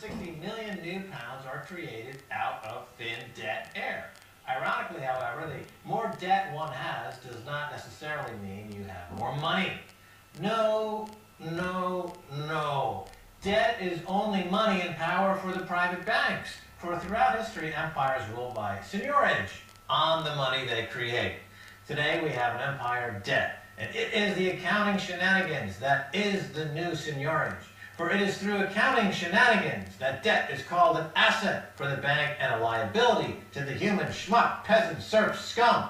160 million new pounds are created out of thin debt air. Ironically, however, the more debt one has does not necessarily mean you have more money. No, no, no. Debt is only money and power for the private banks. For throughout history, empires ruled by seigniorage on the money they create. Today we have an empire of debt, and it is the accounting shenanigans that is the new seigniorage. For it is through accounting shenanigans that debt is called an asset for the bank and a liability to the human schmuck, peasant, serf, scum.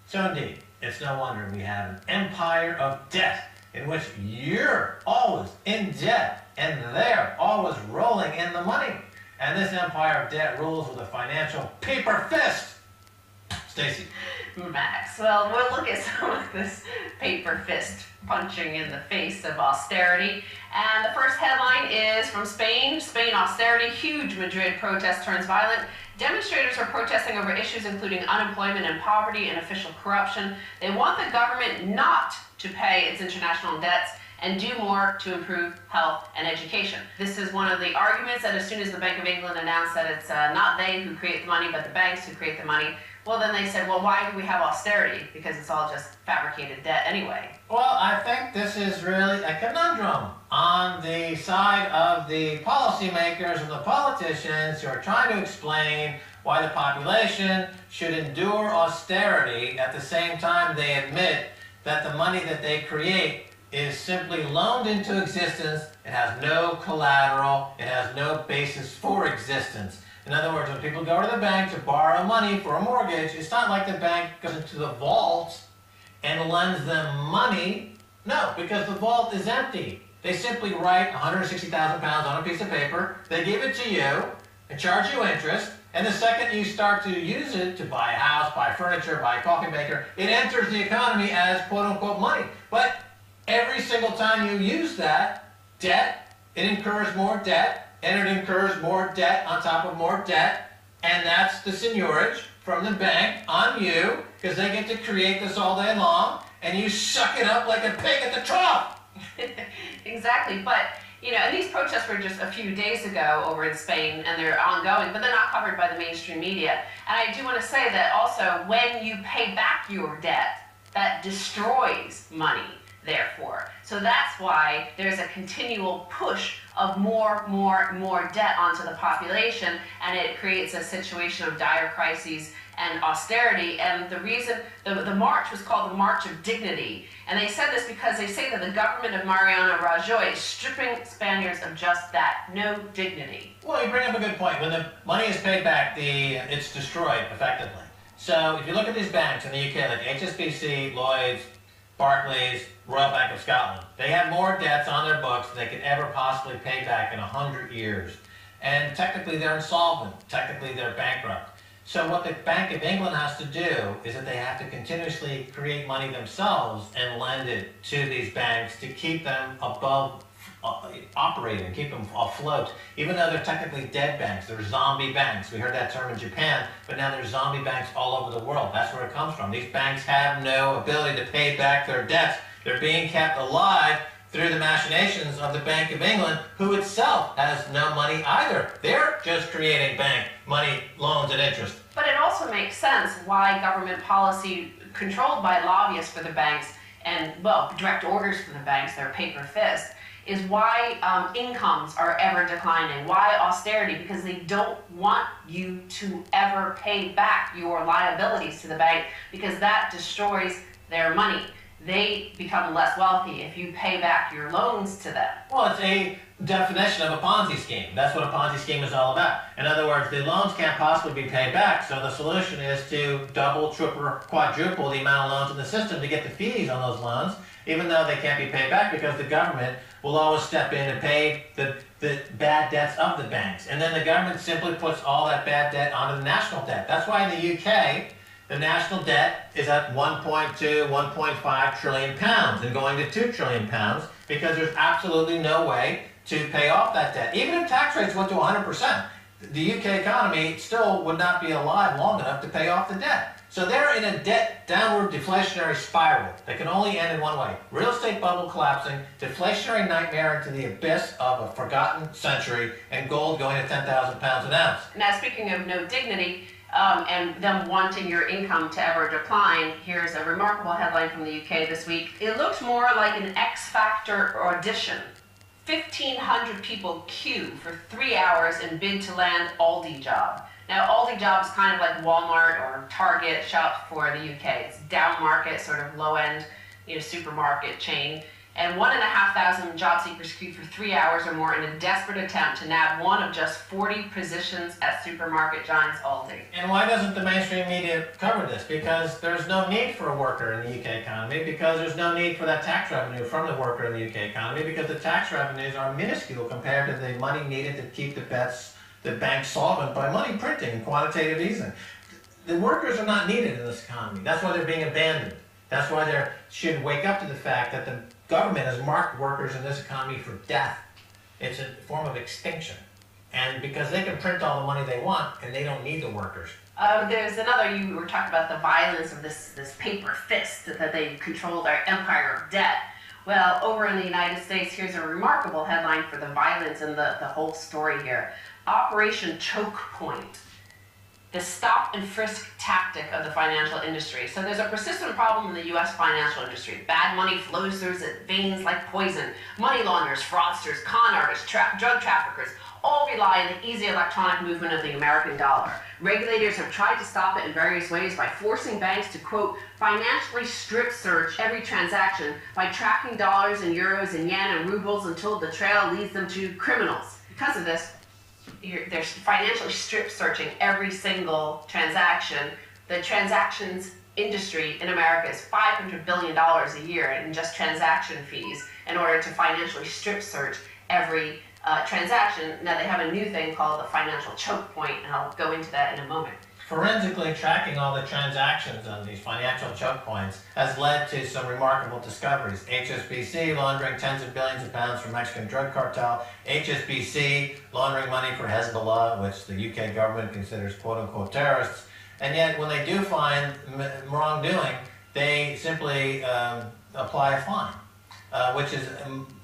So indeed, it's no wonder we have an empire of debt in which you're always in debt and they're always rolling in the money. And this empire of debt rules with a financial paper fist. Stacy. Max, well, we'll look at some of this paper fist punching in the face of austerity. And the first headline is from Spain. Spain austerity, huge Madrid protest turns violent. Demonstrators are protesting over issues including unemployment and poverty and official corruption. They want the government not to pay its international debts and do more to improve health and education. This is one of the arguments that as soon as the Bank of England announced that it's not they who create the money, but the banks who create the money, well, then they said, well, why do we have austerity? Because it's all just fabricated debt anyway. Well, I think this is really a conundrum on the side of the policymakers and the politicians who are trying to explain why the population should endure austerity at the same time they admit that the money that they create is simply loaned into existence. It has no collateral. It has no basis for existence. In other words, when people go to the bank to borrow money for a mortgage, it's not like the bank goes into the vault and lends them money. No, because the vault is empty. They simply write 160,000 pounds on a piece of paper, they give it to you, and charge you interest, and the second you start to use it to buy a house, buy furniture, buy a coffee maker, it enters the economy as quote-unquote money. But every single time you use that debt, it incurs more debt, and it incurs more debt on top of more debt, and that's the seigniorage from the bank on you, because they get to create this all day long, and you suck it up like a pig at the trough. Exactly, but you know, and these protests were just a few days ago over in Spain, and they're ongoing, but they're not covered by the mainstream media. And I do want to say that also, when you pay back your debt, that destroys money. Therefore. So that's why there's a continual push of more debt onto the population, and it creates a situation of dire crises and austerity. And the reason the march was called the March of Dignity, and they said this because they say that the government of Mariano Rajoy is stripping Spaniards of just that, no dignity. Well, you bring up a good point. When the money is paid back, it's destroyed effectively. So if you look at these banks in the UK, like HSBC, Lloyds, Barclays, Royal Bank of Scotland, they have more debts on their books than they could ever possibly pay back in 100 years. And technically they're insolvent. Technically they're bankrupt. So what the Bank of England has to do is that they have to continuously create money themselves and lend it to these banks to keep them above operating, keep them afloat. Even though they're technically dead banks, they're zombie banks. We heard that term in Japan, but now there's zombie banks all over the world. That's where it comes from. These banks have no ability to pay back their debts. They're being kept alive through the machinations of the Bank of England, who itself has no money either. They're just creating bank money, loans, and interest. But it also makes sense why government policy controlled by lobbyists for the banks and, well, direct orders for the banks, their paper fist, is why incomes are ever declining. Why austerity? Because they don't want you to ever pay back your liabilities to the bank, because that destroys their money. They become less wealthy if you pay back your loans to them. Well, it's a definition of a Ponzi scheme. That's what a Ponzi scheme is all about. In other words, the loans can't possibly be paid back, so the solution is to double, triple, quadruple the amount of loans in the system to get the fees on those loans, even though they can't be paid back, because the government will always step in and pay the bad debts of the banks. And then the government simply puts all that bad debt onto the national debt. That's why in the UK, the national debt is at 1.2, 1.5 trillion pounds and going to 2 trillion pounds, because there's absolutely no way to pay off that debt. Even if tax rates went to 100%, the UK economy still would not be alive long enough to pay off the debt. So they're in a downward deflationary spiral that can only end in one way. Real estate bubble collapsing, deflationary nightmare into the abyss of a forgotten century, and gold going to 10,000 pounds an ounce. Now, speaking of no dignity, and them wanting your income to ever decline, here's a remarkable headline from the UK this week. It looked more like an X Factor audition. 1,500 people queue for 3 hours in bid to land Aldi job. Now, Aldi job is kind of like Walmart or Target shop for the UK. It's down market, sort of low end, supermarket chain. And 1,500 job seekers queued for 3 hours or more in a desperate attempt to nab one of just 40 positions at supermarket giants Aldi. And why doesn't the mainstream media cover this? Because there's no need for a worker in the UK economy, because there's no need for that tax revenue from the worker in the UK economy, because the tax revenues are minuscule compared to the money needed to keep the bank solvent by money printing and quantitative easing. The workers are not needed in this economy. That's why they're being abandoned. That's why they should wake up to the fact that the government has marked workers in this economy for death. It's a form of extinction. And because they can print all the money they want, and they don't need the workers. There's another, you were talking about the violence of this paper fist, that they control their empire of debt. Well, over in the United States, here's a remarkable headline for the violence and the whole story here. Operation Choke Point. The stop and frisk tactic of the financial industry. So there's a persistent problem in the U.S. financial industry. Bad money flows through its veins like poison. Money launderers, fraudsters, con artists, drug traffickers all rely on the easy electronic movement of the American dollar. Regulators have tried to stop it in various ways by forcing banks to, quote, financially strip search every transaction by tracking dollars and euros and yen and rubles until the trail leads them to criminals. Because of this, they're financially strip searching every single transaction. The transactions industry in America is $500 billion a year in just transaction fees in order to financially strip search every transaction. Now they have a new thing called the financial choke point, and I'll go into that in a moment. Forensically tracking all the transactions on these financial choke points has led to some remarkable discoveries. HSBC laundering tens of billions of pounds from Mexican drug cartel. HSBC laundering money for Hezbollah, which the UK government considers quote-unquote terrorists. And yet when they do find wrongdoing, they simply apply a fine, which is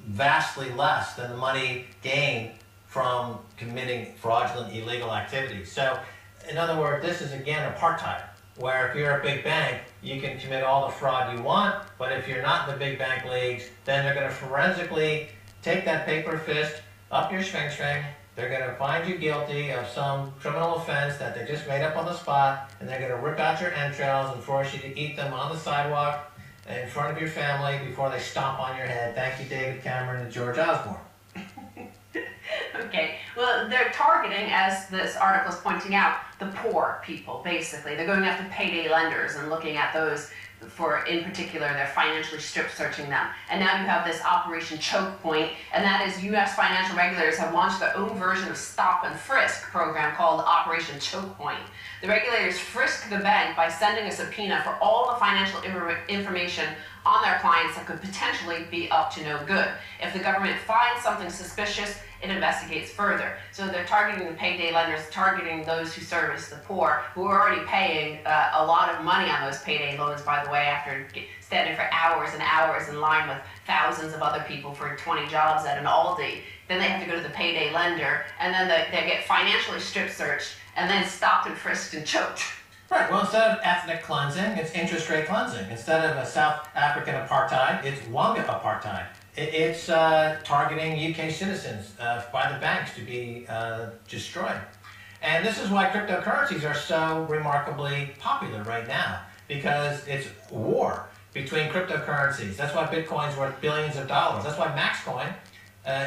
vastly less than the money gained from committing fraudulent illegal activities. So, in other words, this is again apartheid, where if you're a big bank, you can commit all the fraud you want, but if you're not in the big bank leagues, then they're going to forensically take that paper fist up your string, they're going to find you guilty of some criminal offense that they just made up on the spot, and they're going to rip out your entrails and force you to eat them on the sidewalk in front of your family before they stomp on your head. Thank you, David Cameron and George Osborne. Okay, well, they're targeting, as this article is pointing out, the poor people, basically. They're going after payday lenders and looking at those for, in particular, they're financially strip searching them. And now you have this Operation Choke Point, and that is U.S. financial regulators have launched their own version of stop and frisk program called Operation Choke Point. The regulators frisk the bank by sending a subpoena for all the financial information on their clients that could potentially be up to no good. If the government finds something suspicious, it investigates further. So they're targeting the payday lenders, targeting those who service the poor, who are already paying a lot of money on those payday loans, by the way, after standing for hours and hours in line with thousands of other people for 20 jobs at an Aldi. Then they have to go to the payday lender, and then they get financially strip searched, and then stopped and frisked and choked. Right, well, instead of ethnic cleansing, it's interest rate cleansing. Instead of a South African apartheid, it's Wanga apartheid. It's targeting UK citizens by the banks to be destroyed. And this is why cryptocurrencies are so remarkably popular right now, because it's war between cryptocurrencies. That's why Bitcoin's worth billions of dollars. That's why Maxcoin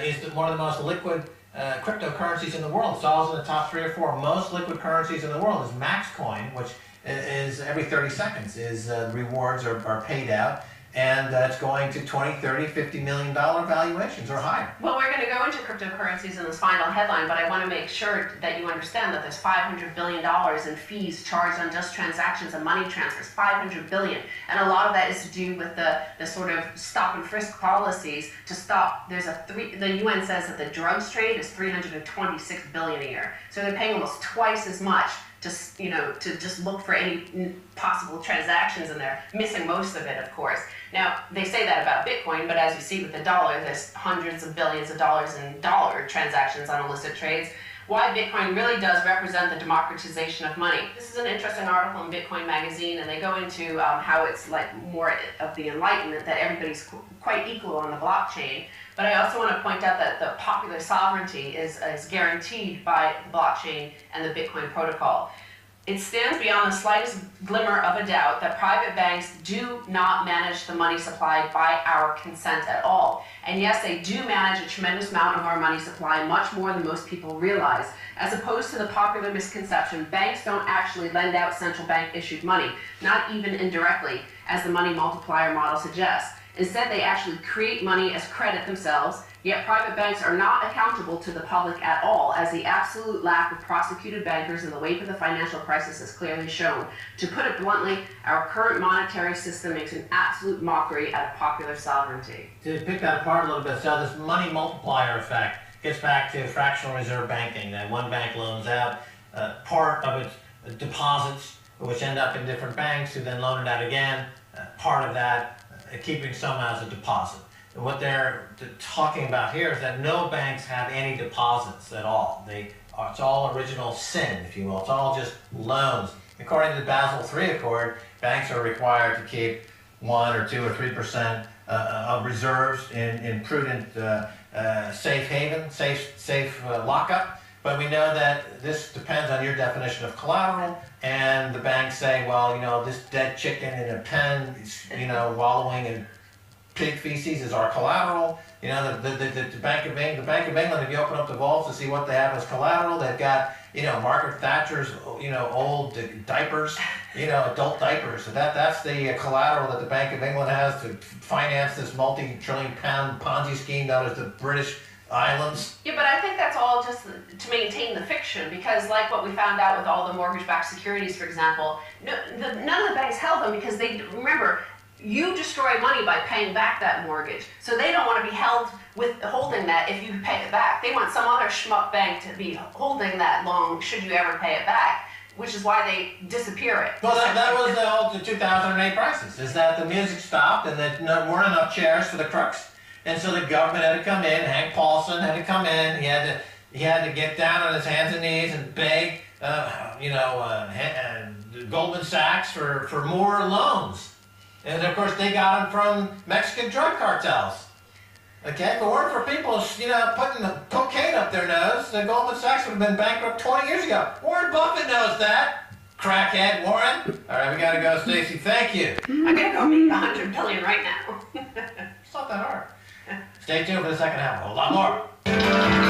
is one of the most liquid cryptocurrencies in the world. It's always in the top 3 or 4 most liquid currencies in the world. Is Maxcoin, which is every 30 seconds is rewards are paid out. And it's going to 20, 30, $50 million valuations or higher. Well, we're going to go into cryptocurrencies in this final headline, but I want to make sure that you understand that there's $500 billion in fees charged on just transactions and money transfers, $500 billion. And a lot of that is to do with the sort of stop and frisk policies to stop. The UN says that the drugs trade is $326 billion a year. So they're paying almost twice as much to just look for any possible transactions in there, missing most of it, of course. Now, they say that about Bitcoin, but as you see with the dollar, there's hundreds of billions of dollars in dollar transactions on illicit trades. Why Bitcoin really does represent the democratization of money. This is an interesting article in Bitcoin Magazine, and they go into how it's like more of the enlightenment, that everybody's quite equal on the blockchain. But I also want to point out that the popular sovereignty is guaranteed by the blockchain and the Bitcoin protocol. It stands beyond the slightest glimmer of a doubt that private banks do not manage the money supply by our consent at all. And yes, they do manage a tremendous amount of our money supply, much more than most people realize. As opposed to the popular misconception, banks don't actually lend out central bank issued money, not even indirectly, as the money multiplier model suggests. Instead, they actually create money as credit themselves, yet private banks are not accountable to the public at all, as the absolute lack of prosecuted bankers in the wake of the financial crisis has clearly shown. To put it bluntly, our current monetary system makes an absolute mockery out of popular sovereignty. To pick that apart a little bit, so this money multiplier effect gets back to fractional reserve banking, that one bank loans out part of its deposits, which end up in different banks, who then loan it out again, part of that keeping some as a deposit. And what they're talking about here is that no banks have any deposits at all. It's all original sin, if you will. It's all just loans. According to the Basel III Accord, banks are required to keep 1 or 2 or 3% of reserves in prudent safe haven, safe lockup. But we know that this depends on your definition of collateral, and the banks say, well, this dead chicken in a pen, wallowing in pig feces is our collateral. The Bank of England, if you open up the vaults to see what they have as collateral, they've got, Margaret Thatcher's, old diapers, adult diapers. So that's the collateral that the Bank of England has to finance this multi-trillion-pound Ponzi scheme known as the British Islands. Yeah, but I think that's all just to maintain the fiction, because like what we found out with all the mortgage-backed securities, for example, none of the banks held them because they, remember, you destroy money by paying back that mortgage. So they don't want to be held with holding that if you pay it back. They want some other schmuck bank to be holding that long should you ever pay it back, which is why they disappear it. Well, that was the 2008 crisis, is that the music stopped and there weren't enough chairs for the crooks. And so the government had to come in, Hank Paulson had to come in, he had to get down on his hands and knees and beg, Goldman Sachs for more loans. And of course they got them from Mexican drug cartels. Okay, if it weren't for people, putting the cocaine up their nose, the Goldman Sachs would have been bankrupt 20 years ago. Warren Buffett knows that. Crackhead, Warren. All right, we gotta go, Stacy. Thank you. I'm gonna go make $100 billion right now. It's not that hard. Stay tuned for the second half. A lot more.